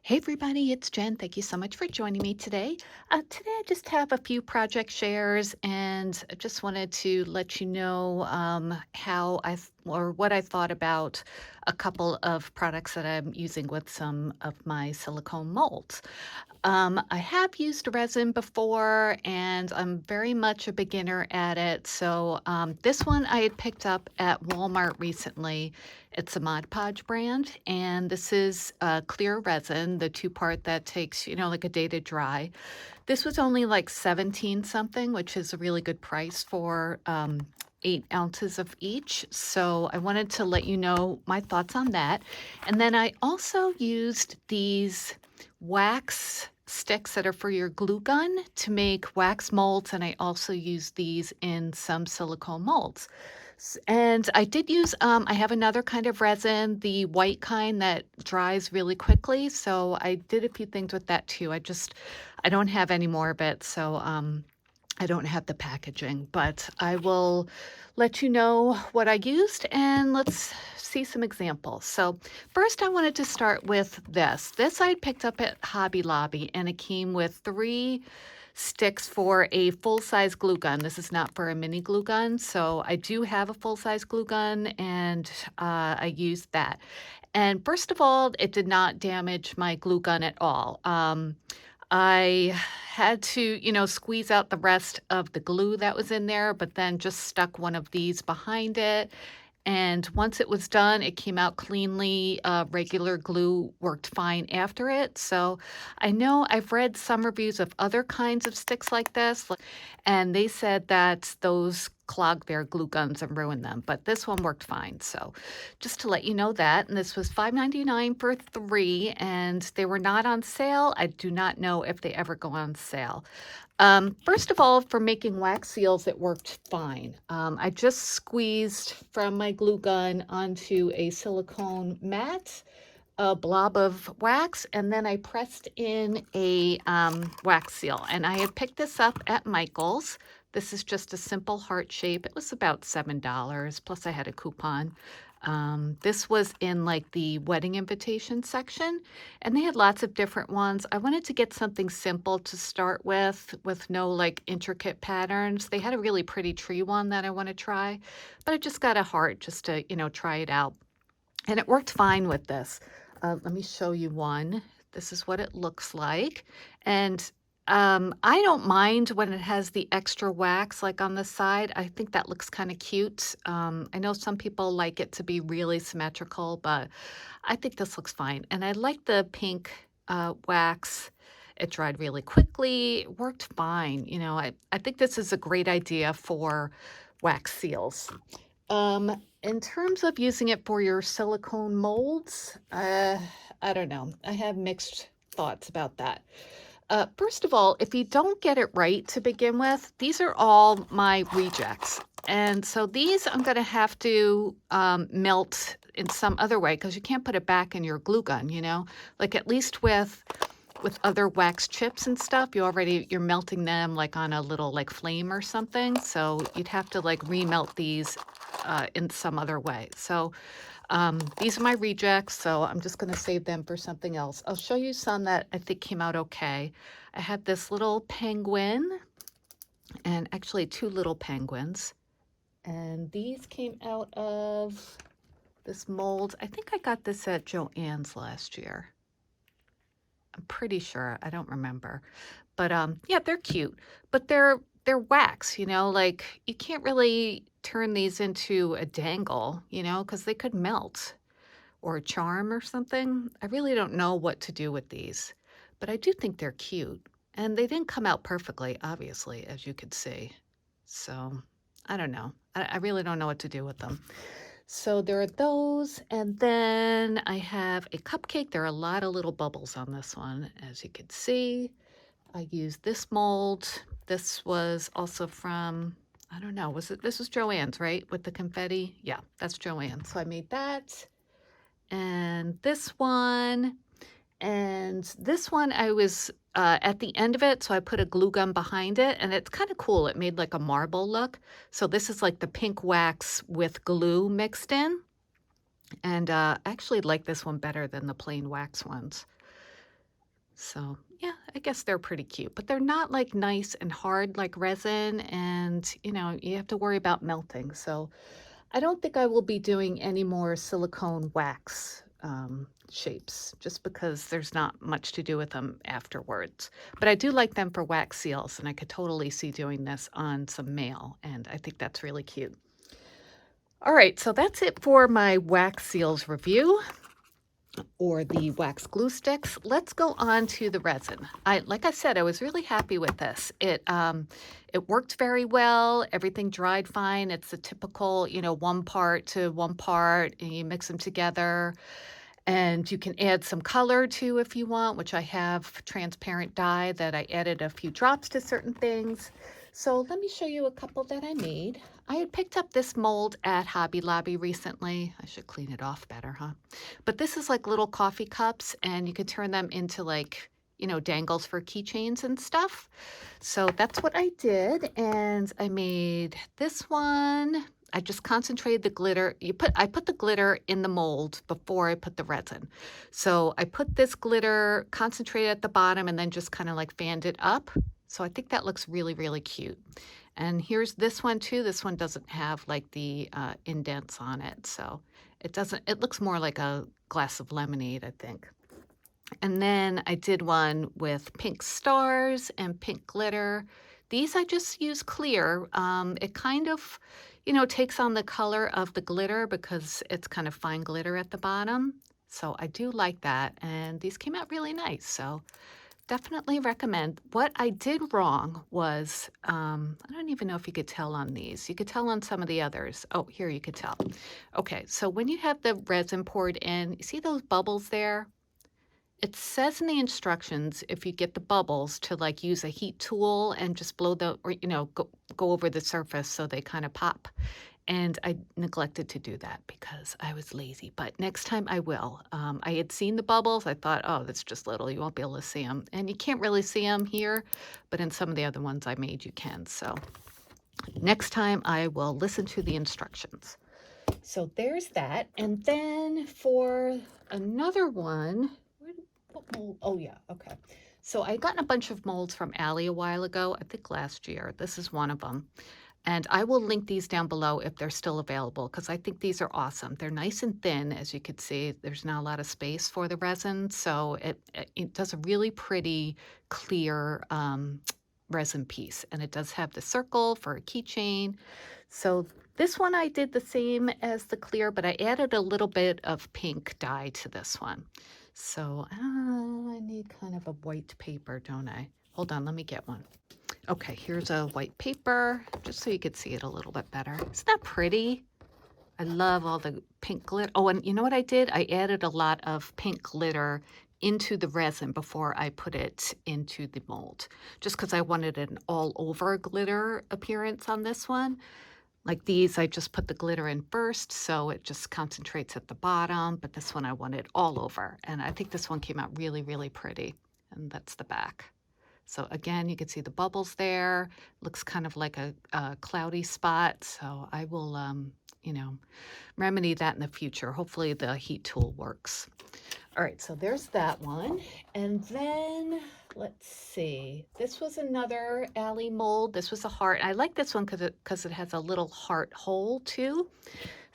Hey everybody, it's Jen. Thank you so much for joining me today. Today I just have a few project shares and I just wanted to let you know how or what I thought about a couple of products that I'm using with some of my silicone molds. I have used resin before and I'm very much a beginner at it. So this one I had picked up at Walmart recently. It's a Mod Podge brand, and this is clear resin, the two-part that takes, like a day to dry. This was only like 17 something, which is a really good price for 8 ounces of each. So I wanted to let you know my thoughts on that. And then I also used these wax sticks that are for your glue gun to make wax molds, and I also use these in some silicone molds. And I did use, I have another kind of resin, the white kind that dries really quickly. So I did a few things with that too. I don't have any more of it. So I don't have the packaging, but I will let you know what I used and let's see some examples. So first I wanted to start with this. This I picked up at Hobby Lobby and it came with 3 sticks for a full-size glue gun. This is not for a mini glue gun. So I do have a full-size glue gun and I used that. And first of all, it did not damage my glue gun at all. I had to, squeeze out the rest of the glue that was in there, but then just stuck one of these behind it. And once it was done, it came out cleanly. Regular glue worked fine after it. So I know I've read some reviews of other kinds of sticks like this, and they said that those clog their glue guns and ruin them. But this one worked fine. So just to let you know that. And this was $5.99 for 3, and they were not on sale. I do not know if they ever go on sale. First of all, for making wax seals, it worked fine. I just squeezed from my glue gun onto a silicone mat, a blob of wax, and then I pressed in a wax seal. And I had picked this up at Michael's. This is just a simple heart shape. It was about $7, plus I had a coupon. This was in like the wedding invitation section, and they had lots of different ones. I wanted to get something simple to start with no like intricate patterns. They had a really pretty tree one that I want to try, but I just got a heart just to, try it out. And it worked fine with this. Let me show you one. This is what it looks like. And I don't mind when it has the extra wax like on the side. I think that looks kind of cute. I know some people like it to be really symmetrical, but I think this looks fine. And I like the pink wax. It dried really quickly. It worked fine. I think this is a great idea for wax seals. In terms of using it for your silicone molds, I don't know. I have mixed thoughts about that. First of all, if you don't get it right to begin with, these are all my rejects. And so these I'm going to have to melt in some other way because you can't put it back in your glue gun, like at least with other wax chips and stuff, you're melting them like on a little like flame or something. So you'd have to like remelt these in some other way. So these are my rejects, so I'm just going to save them for something else. I'll show you some that I think came out okay. I have this little penguin and actually 2 little penguins. And these came out of this mold. I think I got this at Joann's last year. I'm pretty sure. I don't remember. But yeah, they're cute. But they're wax, like you can't really turn these into a dangle, because they could melt or a charm or something. I really don't know what to do with these, but I do think they're cute. And they didn't come out perfectly, obviously, as you could see. So I don't know. I really don't know what to do with them. So there are those. And then I have a cupcake. There are a lot of little bubbles on this one, as you can see. I used this mold. This was also from, I don't know, this was Joann's, right? With the confetti? Yeah, that's Joann's. So I made that. And this one I was at the end of it, so I put a glue gun behind it, and it's kind of cool. It made like a marble look. So this is like the pink wax with glue mixed in. And I actually like this one better than the plain wax ones. So, yeah, I guess they're pretty cute, but they're not like nice and hard like resin, and you have to worry about melting. So, I don't think I will be doing any more silicone wax shapes just because there's not much to do with them afterwards. But I do like them for wax seals, and I could totally see doing this on some mail, and I think that's really cute. All right, so that's it for my wax seals review or the wax glue sticks. Let's go on to the resin. Like I said, I was really happy with this. It worked very well. Everything dried fine. It's a typical, one part to one part, and you mix them together. And you can add some color too if you want, which I have transparent dye that I added a few drops to certain things. So let me show you a couple that I made. I had picked up this mold at Hobby Lobby recently. I should clean it off better, huh? But this is like little coffee cups, and you could turn them into like, dangles for keychains and stuff. So that's what I did, and I made this one. I just concentrated the glitter. I put the glitter in the mold before I put the resin. So I put this glitter concentrated at the bottom and then just kind of like fanned it up. So I think that looks really, really cute. And here's this one too. This one doesn't have like the indents on it. So it looks more like a glass of lemonade, I think. And then I did one with pink stars and pink glitter. These I just use clear. It kind of, takes on the color of the glitter because it's kind of fine glitter at the bottom. So I do like that. And these came out really nice. So definitely recommend. What I did wrong was, I don't even know if you could tell on these. You could tell on some of the others. Oh, here you could tell. Okay, so when you have the resin poured in, you see those bubbles there? It says in the instructions, if you get the bubbles, to like use a heat tool and just blow or go over the surface so they kind of pop. And I neglected to do that because I was lazy. But next time I will. I had seen the bubbles. I thought, oh, that's just little. You won't be able to see them. And you can't really see them here, but in some of the other ones I made, you can. So next time I will listen to the instructions. So there's that. And then for another one, what mold? Oh, yeah. Okay. So I gotten a bunch of molds from Allie a while ago, I think last year. This is one of them. And I will link these down below if they're still available because I think these are awesome. They're nice and thin, as you can see. There's not a lot of space for the resin, so it does a really pretty clear resin piece. And it does have the circle for a keychain. So this one I did the same as the clear, but I added a little bit of pink dye to this one. So I need kind of a white paper, don't I? Hold on, let me get one. Okay, here's a white paper, just so you could see it a little bit better. Isn't that pretty? I love all the pink glitter. Oh, and you know what I did? I added a lot of pink glitter into the resin before I put it into the mold, just because I wanted an all-over glitter appearance on this one. Like these, I just put the glitter in first, so it just concentrates at the bottom, but this one I wanted all over. And I think this one came out really, really pretty. And that's the back. So again, you can see the bubbles there. Looks kind of like a cloudy spot. So I will, remedy that in the future. Hopefully the heat tool works. All right, so there's that one. And then let's see. This was another Allie mold. This was a heart. I like this one because it has a little heart hole too.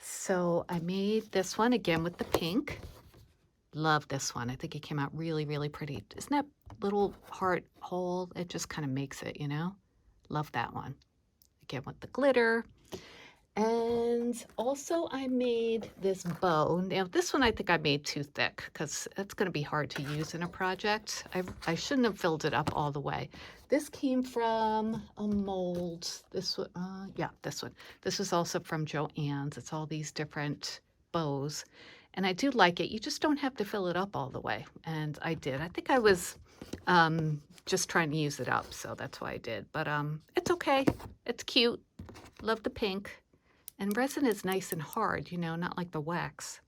So I made this one again with the pink. Love this one. I think it came out really, really pretty. Isn't that little heart hole? It just kind of makes it, Love that one. Again with the glitter. And also I made this bow. Now this one I think I made too thick because it's going to be hard to use in a project. I shouldn't have filled it up all the way. This came from a mold. This one, this one. This was also from Joann's. It's all these different bows. And I do like it. You just don't have to fill it up all the way. And I did. I think I was just trying to use it up, so that's why I did. But it's okay. It's cute. Love the pink. And resin is nice and hard, not like the wax.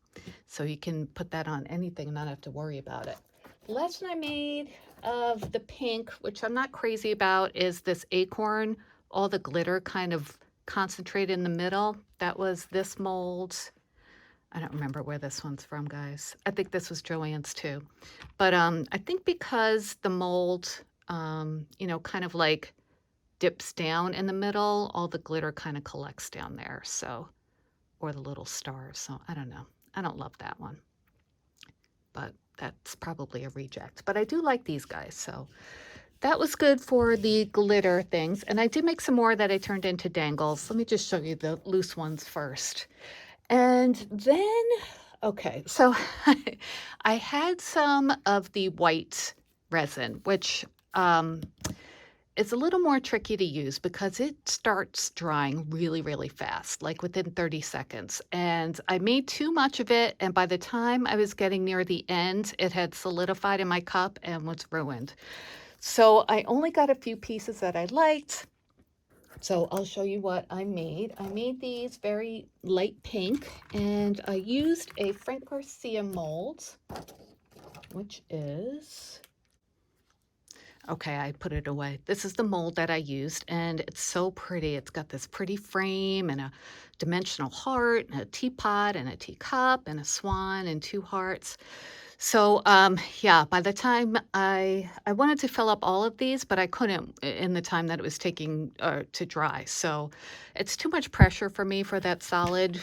So you can put that on anything and not have to worry about it. The last one I made of the pink, which I'm not crazy about, is this acorn. All the glitter kind of concentrated in the middle. That was this mold. I don't remember where this one's from, guys. I think this was Joann's too. But I think because the mold, kind of like dips down in the middle, all the glitter kind of collects down there. So, or the little stars. So I don't know. I don't love that one, but that's probably a reject. But I do like these guys. So that was good for the glitter things. And I did make some more that I turned into dangles. Let me just show you the loose ones first. And then, okay, so I had some of the white resin, which is a little more tricky to use because it starts drying really, really fast, like within 30 seconds. And I made too much of it. And by the time I was getting near the end, it had solidified in my cup and was ruined. So I only got a few pieces that I liked. So I'll show you what I made. I made these very light pink, and I used a Frank Garcia mold, which is, okay, I put it away. This is the mold that I used, and it's so pretty. It's got this pretty frame and a dimensional heart and a teapot and a teacup and a swan and two hearts. So, yeah, by the time I wanted to fill up all of these, but I couldn't in the time that it was taking to dry. So it's too much pressure for me for that solid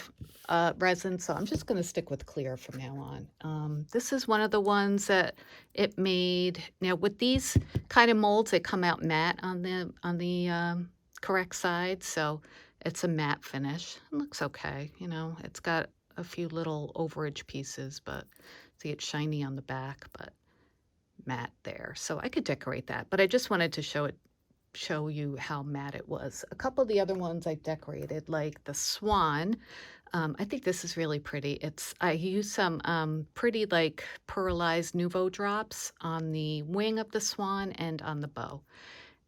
resin. So I'm just going to stick with clear from now on. This is one of the ones that it made. Now with these kind of molds, they come out matte on the correct side. So it's a matte finish. It looks okay. It's got a few little overage pieces, but see, it's shiny on the back, but matte there. So I could decorate that, but I just wanted to show you how matte it was. A couple of the other ones I decorated, like the swan. I think this is really pretty. I used some pretty like pearlized Nouveau drops on the wing of the swan and on the bow.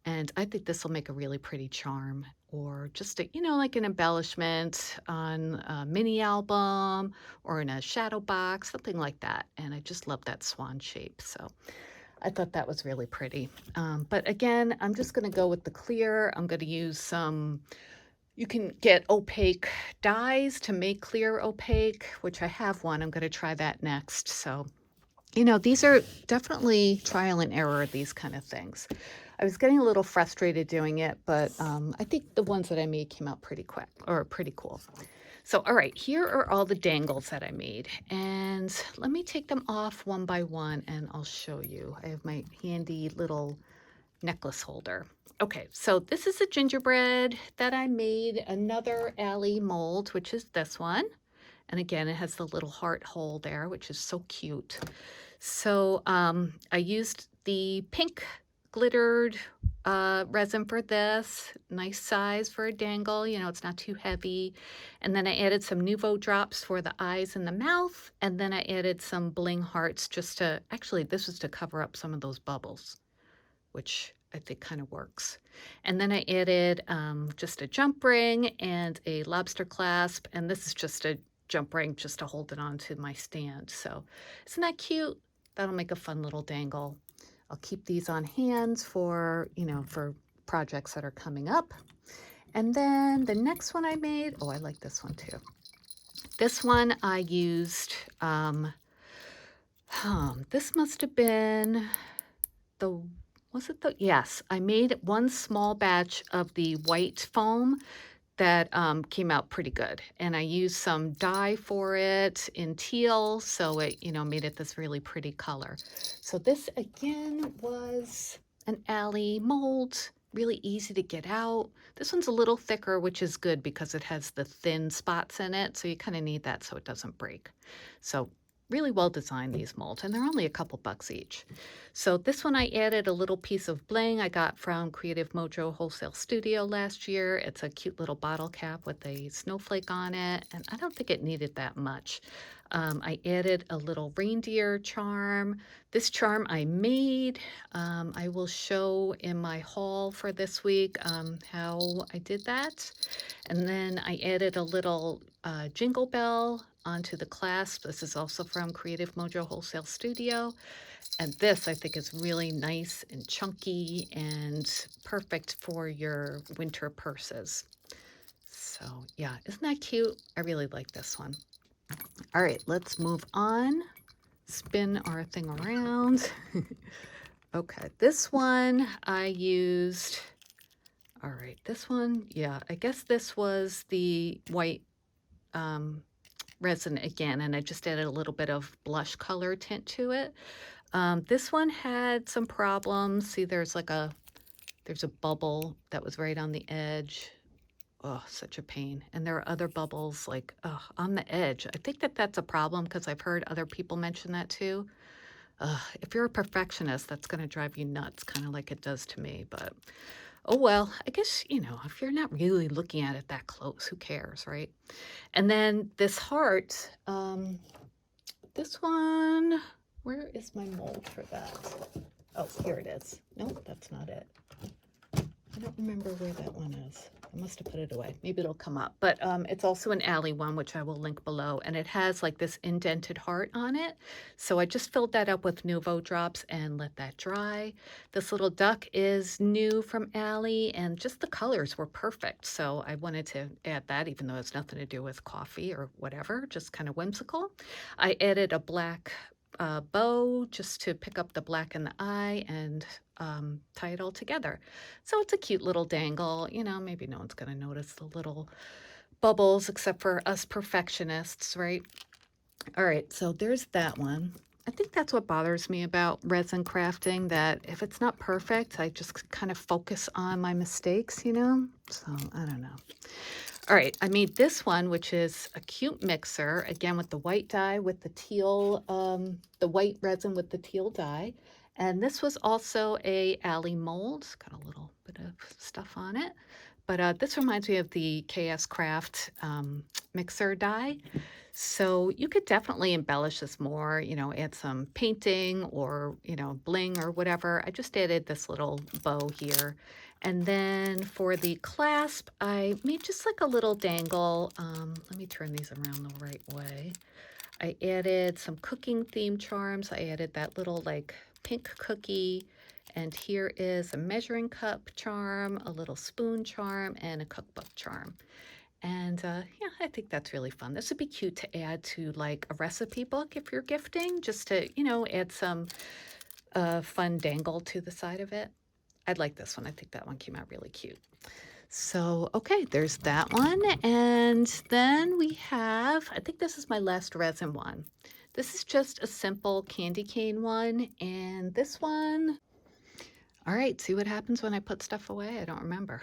And I think this will make a really pretty charm or just like an embellishment on a mini album or in a shadow box, something like that. And I just love that swan shape. So I thought that was really pretty. But again, I'm just going to go with the clear. I'm going to use you can get opaque dyes to make clear opaque, which I have one. I'm going to try that next. So these are definitely trial and error, these kind of things. I was getting a little frustrated doing it, but I think the ones that I made came out pretty quick or pretty cool. So, all right, here are all the dangles that I made. And let me take them off one by one and I'll show you. I have my handy little necklace holder. Okay, so this is a gingerbread that I made, another alley mold, which is this one. And again, it has the little heart hole there, which is so cute. So I used the pink glittered resin for this. Nice size for a dangle. It's not too heavy. And then I added some Nouveau drops for the eyes and the mouth. And then I added some bling hearts actually, this was to cover up some of those bubbles, which I think kind of works. And then I added just a jump ring and a lobster clasp. And this is just a jump ring just to hold it onto my stand. So isn't that cute? That'll make a fun little dangle. I'll keep these on hands for projects that are coming up. And then the next one I made, oh, I like this one too. This one I used, this must have been yes, I made one small batch of the white foam that came out pretty good. And I used some dye for it in teal, so it, made it this really pretty color. So this again was an alley mold, really easy to get out. This one's a little thicker, which is good because it has the thin spots in it. So you kind of need that so it doesn't break. So really well designed, these molds, and they're only a couple bucks each. So this one I added a little piece of bling I got from Creative Mojo Wholesale Studio last year. It's a cute little bottle cap with a snowflake on it, and I don't think it needed that much. I added a little reindeer charm. This charm I made. I will show in my haul for this week how I did that. And then I added a little jingle bell onto the clasp. This is also from Creative Mojo Wholesale Studio. And this I think is really nice and chunky and perfect for your winter purses. So yeah, isn't that cute? I really like this one. All right, let's move on. Spin our thing around. Okay, this one I used. All right, this one, yeah, I guess this was the white um, resin again, and I just added a little bit of blush color tint to it. This one had some problems. See, there's a bubble that was right on the edge. Oh, such a pain. And there are other bubbles like on the edge. I think that that's a problem because I've heard other people mention that too. If you're a perfectionist, that's going to drive you nuts, kind of like it does to me. But oh well, I guess, if you're not really looking at it that close, who cares, right? And then this heart, this one, where is my mold for that? Oh, here it is. Nope, that's not it. I don't remember where that one is. I must have put it away. Maybe it'll come up. But it's also an alley one, which I will link below. And it has like this indented heart on it. So I just filled that up with Nuvo drops and let that dry. This little duck is new from Alley, and just the colors were perfect. So I wanted to add that, even though it has nothing to do with coffee or whatever, just kind of whimsical. I added a black bow just to pick up the black in the eye and tie it all together. So it's a cute little dangle. Maybe no one's going to notice the little bubbles except for us perfectionists, right? All right, so there's that one. I think that's what bothers me about resin crafting, that if it's not perfect, I just kind of focus on my mistakes. So I don't know. All right, I made this one, which is a cute mixer, again with the white dye, with the teal, the white resin with the teal dye. And this was also a alley mold. It's got a little bit of stuff on it. But this reminds me of the KS Craft mixer die. So you could definitely embellish this more, add some painting or, bling or whatever. I just added this little bow here. And then for the clasp, I made just like a little dangle. Let me turn these around the right way. I added some cooking theme charms. I added that little like pink cookie. And here is a measuring cup charm, a little spoon charm, and a cookbook charm. And yeah, I think that's really fun. This would be cute to add to like a recipe book if you're gifting, just to, add some fun dangle to the side of it. I'd like this one. I think that one came out really cute. So, okay, there's that one. And then we have, I think this is my last resin one. This is just a simple candy cane one. And this one, all right, see what happens when I put stuff away? I don't remember.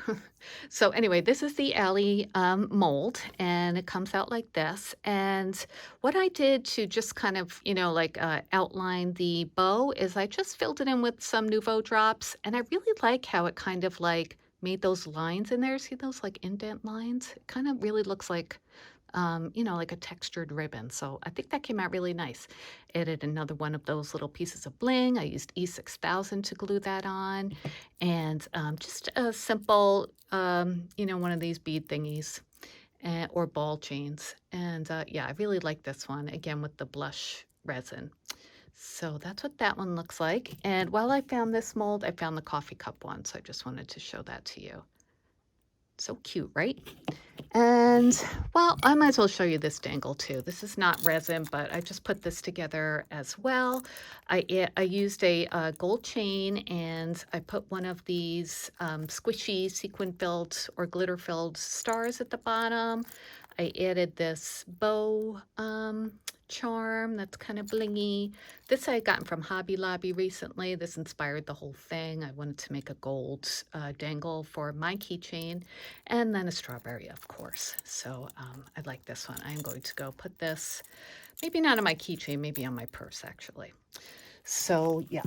So anyway, this is the alley mold, and it comes out like this. And what I did to just kind of, outline the bow is I just filled it in with some Nuvo drops, and I really like how it kind of like made those lines in there. See those like indent lines? It kind of really looks like a textured ribbon. So I think that came out really nice. Added another one of those little pieces of bling. I used E6000 to glue that on. And just a simple, one of these bead thingies or ball chains. And yeah, I really like this one, again, with the blush resin. So that's what that one looks like. And while I found this mold, I found the coffee cup one. So I just wanted to show that to you. So cute, right? And, well, I might as well show you this dangle too. This is not resin, but I just put this together as well. I used a gold chain, and I put one of these squishy sequin-filled or glitter-filled stars at the bottom. I added this bow charm that's kind of blingy. This I had gotten from Hobby Lobby recently. This inspired the whole thing. I wanted to make a gold dangle for my keychain, and then a strawberry, of course. So I like this one. I'm going to go put this, maybe not on my keychain, maybe on my purse actually. So yeah,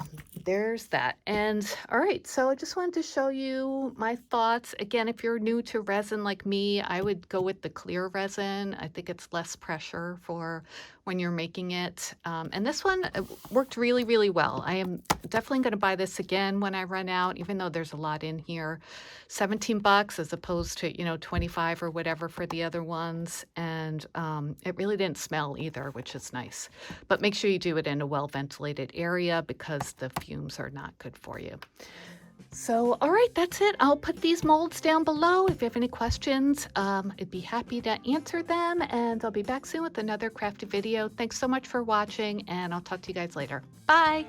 there's that. And all right, so I just wanted to show you my thoughts. Again, if you're new to resin like me, I would go with the clear resin. I think it's less pressure for when you're making it. And this one worked really, really well. I am definitely going to buy this again when I run out, even though there's a lot in here. $17 as opposed to, 25 or whatever for the other ones. And it really didn't smell either, which is nice. But make sure you do it in a well-ventilated area because the fumes are not good for you. So, all right, that's it. I'll put these molds down below. If you have any questions, I'd be happy to answer them. And I'll be back soon with another crafty video. Thanks so much for watching, and I'll talk to you guys later. Bye.